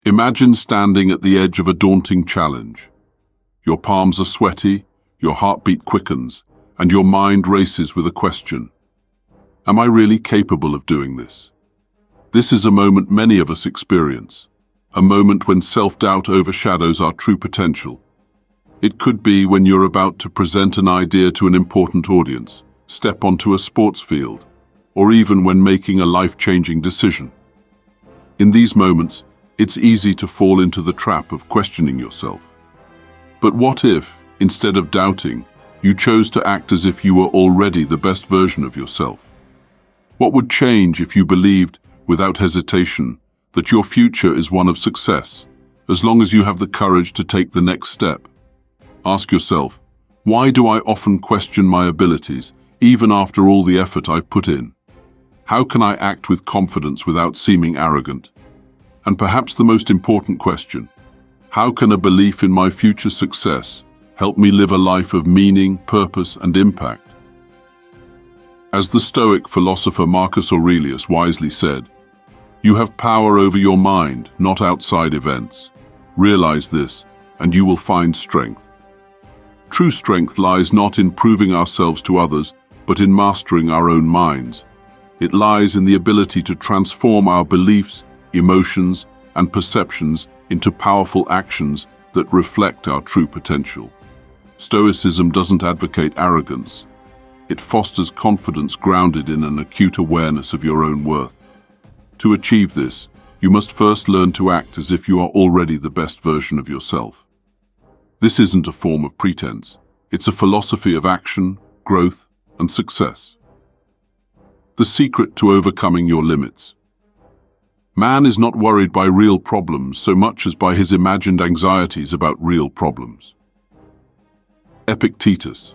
Imagine standing at the edge of a daunting challenge. Your palms are sweaty, your heartbeat quickens, and your mind races with a question. Am I really capable of doing this? This is a moment many of us experience, a moment when self-doubt overshadows our true potential. It could be when you're about to present an idea to an important audience, step onto a sports field, or even when making a life-changing decision. In these moments, it's easy to fall into the trap of questioning yourself. But what if, instead of doubting, you chose to act as if you were already the best version of yourself? What would change if you believed, without hesitation, that your future is one of success, as long as you have the courage to take the next step? Ask yourself, why do I often question my abilities, even after all the effort I've put in? How can I act with confidence without seeming arrogant? And perhaps the most important question, how can a belief in my future success help me live a life of meaning, purpose, and impact? As the Stoic philosopher Marcus Aurelius wisely said, "You have power over your mind, not outside events. Realize this, and you will find strength." True strength lies not in proving ourselves to others, but in mastering our own minds. It lies in the ability to transform our beliefs, emotions, and perceptions into powerful actions that reflect our true potential. Stoicism doesn't advocate arrogance. It fosters confidence grounded in an acute awareness of your own worth. To achieve this, you must first learn to act as if you are already the best version of yourself. This isn't a form of pretense. It's a philosophy of action, growth, and success. The secret to overcoming your limits. Man is not worried by real problems so much as by his imagined anxieties about real problems. Epictetus.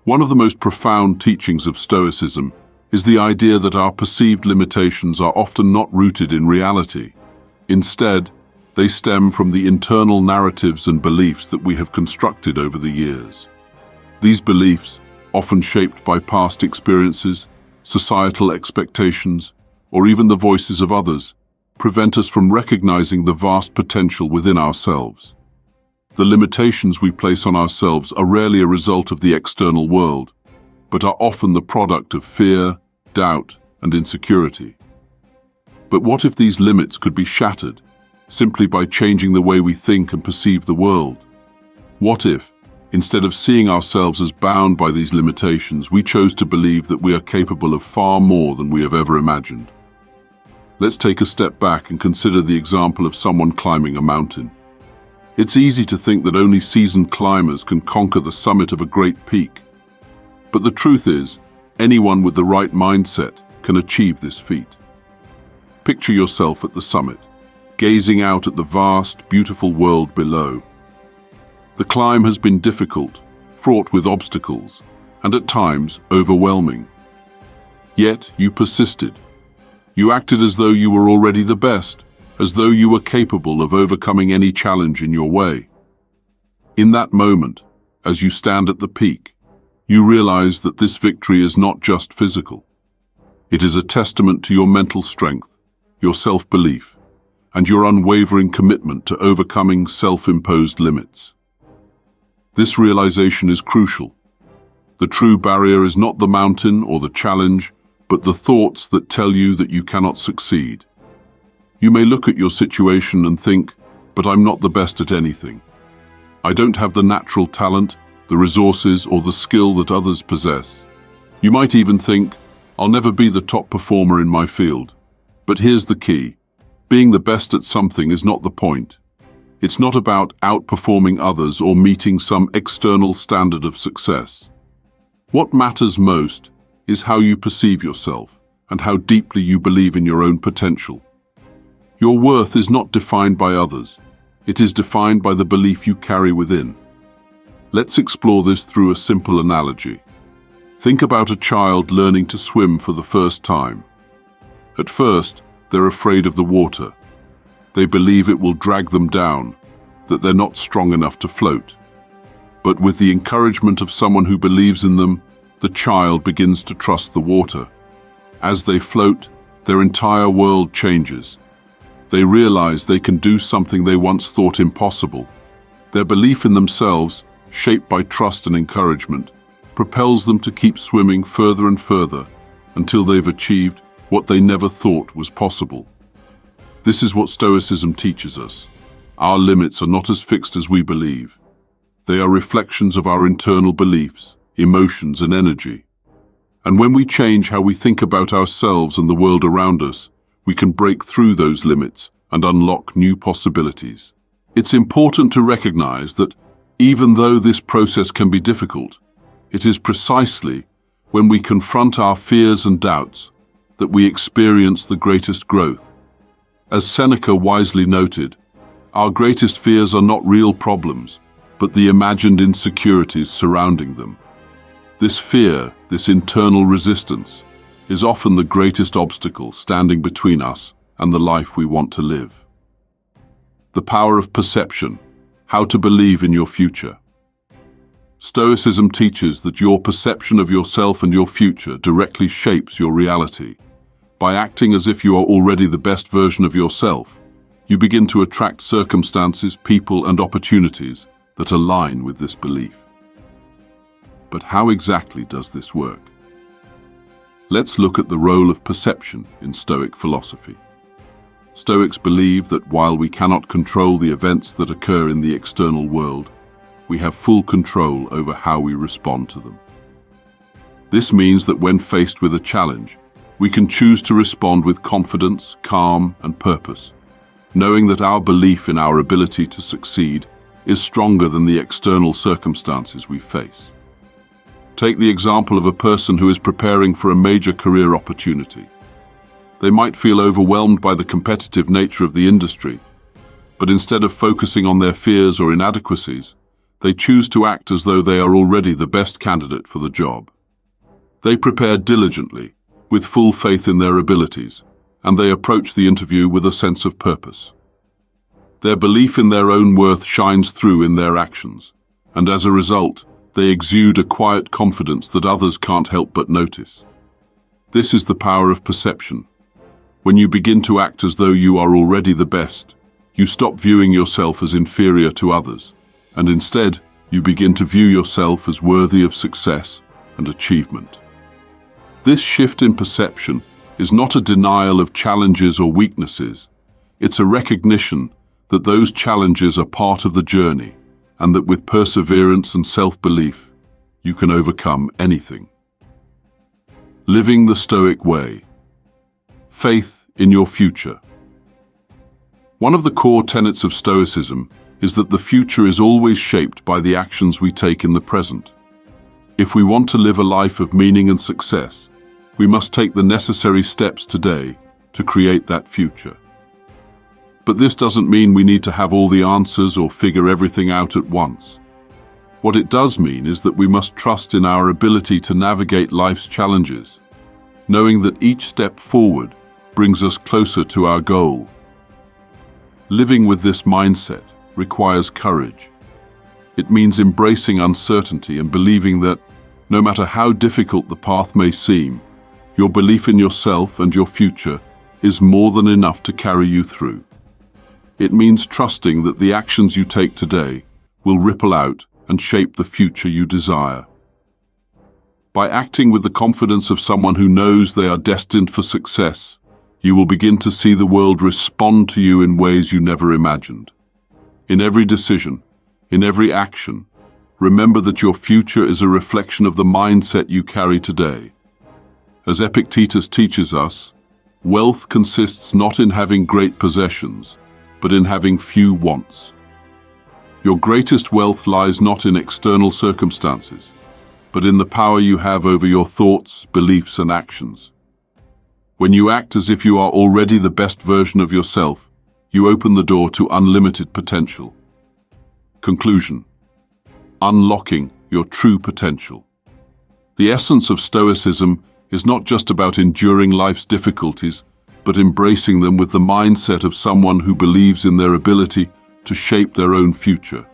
One of the most profound teachings of Stoicism is the idea that our perceived limitations are often not rooted in reality. Instead, they stem from the internal narratives and beliefs that we have constructed over the years. These beliefs, often shaped by past experiences, societal expectations, or even the voices of others, prevent us from recognizing the vast potential within ourselves. The limitations we place on ourselves are rarely a result of the external world, but are often the product of fear, doubt, and insecurity. But what if these limits could be shattered, simply by changing the way we think and perceive the world? What if, instead of seeing ourselves as bound by these limitations, we chose to believe that we are capable of far more than we have ever imagined? Let's take a step back and consider the example of someone climbing a mountain. It's easy to think that only seasoned climbers can conquer the summit of a great peak. But the truth is, anyone with the right mindset can achieve this feat. Picture yourself at the summit, gazing out at the vast, beautiful world below. The climb has been difficult, fraught with obstacles, and at times overwhelming. Yet you persisted. You acted as though you were already the best, as though you were capable of overcoming any challenge in your way. In that moment, as you stand at the peak, you realize that this victory is not just physical. It is a testament to your mental strength, your self-belief, and your unwavering commitment to overcoming self-imposed limits. This realization is crucial. The true barrier is not the mountain or the challenge, but the thoughts that tell you that you cannot succeed. You may look at your situation and think, but I'm not the best at anything. I don't have the natural talent, the resources, or the skill that others possess. You might even think, I'll never be the top performer in my field. But here's the key. Being the best at something is not the point. It's not about outperforming others or meeting some external standard of success. What matters most is how you perceive yourself and how deeply you believe in your own potential. Your worth is not defined by others. It is defined by the belief you carry within. Let's explore this through a simple analogy. Think about a child learning to swim for the first time. At first, they're afraid of the water. They believe it will drag them down, that they're not strong enough to float. But with the encouragement of someone who believes in them, the child begins to trust the water. As they float, their entire world changes. They realize they can do something they once thought impossible. Their belief in themselves, shaped by trust and encouragement, propels them to keep swimming further and further until they've achieved what they never thought was possible. This is what Stoicism teaches us. Our limits are not as fixed as we believe. They are reflections of our internal beliefs, emotions, and energy. And when we change how we think about ourselves and the world around us, we can break through those limits and unlock new possibilities. It's important to recognize that even though this process can be difficult, it is precisely when we confront our fears and doubts that we experience the greatest growth. As Seneca wisely noted, our greatest fears are not real problems, but the imagined insecurities surrounding them. This fear, this internal resistance, is often the greatest obstacle standing between us and the life we want to live. The power of perception, how to believe in your future. Stoicism teaches that your perception of yourself and your future directly shapes your reality. By acting as if you are already the best version of yourself, you begin to attract circumstances, people, and opportunities that align with this belief. But how exactly does this work? Let's look at the role of perception in Stoic philosophy. Stoics believe that while we cannot control the events that occur in the external world, we have full control over how we respond to them. This means that when faced with a challenge, we can choose to respond with confidence, calm, and purpose, knowing that our belief in our ability to succeed is stronger than the external circumstances we face. Take the example of a person who is preparing for a major career opportunity. They might feel overwhelmed by the competitive nature of the industry, but instead of focusing on their fears or inadequacies, they choose to act as though they are already the best candidate for the job. They prepare diligently, with full faith in their abilities, and they approach the interview with a sense of purpose. Their belief in their own worth shines through in their actions, and as a result, they exude a quiet confidence that others can't help but notice. This is the power of perception. When you begin to act as though you are already the best, you stop viewing yourself as inferior to others, and instead, you begin to view yourself as worthy of success and achievement. This shift in perception is not a denial of challenges or weaknesses. It's a recognition that those challenges are part of the journey, and that with perseverance and self-belief, you can overcome anything. Living the Stoic way. Faith in your future. One of the core tenets of Stoicism is that the future is always shaped by the actions we take in the present. If we want to live a life of meaning and success, we must take the necessary steps today to create that future. But this doesn't mean we need to have all the answers or figure everything out at once. What it does mean is that we must trust in our ability to navigate life's challenges, knowing that each step forward brings us closer to our goal. Living with this mindset requires courage. It means embracing uncertainty and believing that, no matter how difficult the path may seem, your belief in yourself and your future is more than enough to carry you through. It means trusting that the actions you take today will ripple out and shape the future you desire. By acting with the confidence of someone who knows they are destined for success, you will begin to see the world respond to you in ways you never imagined. In every decision, in every action, remember that your future is a reflection of the mindset you carry today. As Epictetus teaches us, wealth consists not in having great possessions, but in having few wants. Your greatest wealth lies not in external circumstances, but in the power you have over your thoughts, beliefs, and actions. When you act as if you are already the best version of yourself, you open the door to unlimited potential. Conclusion: unlocking your true potential. The essence of Stoicism is not just about enduring life's difficulties, but embracing them with the mindset of someone who believes in their ability to shape their own future.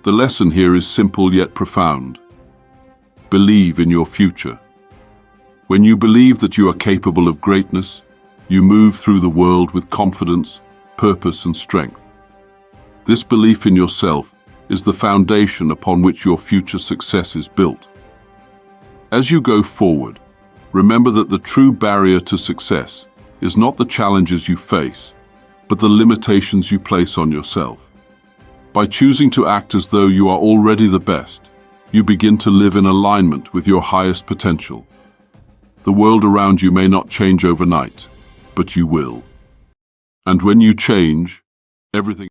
The lesson here is simple yet profound. Believe in your future. When you believe that you are capable of greatness, You move through the world with confidence, purpose, and strength. This belief in yourself is the foundation upon which your future success is built. As you go forward, remember that the true barrier to success is not the challenges you face, but the limitations you place on yourself. By choosing to act as though you are already the best, you begin to live in alignment with your highest potential. The world around you may not change overnight, but you will. And when you change, everything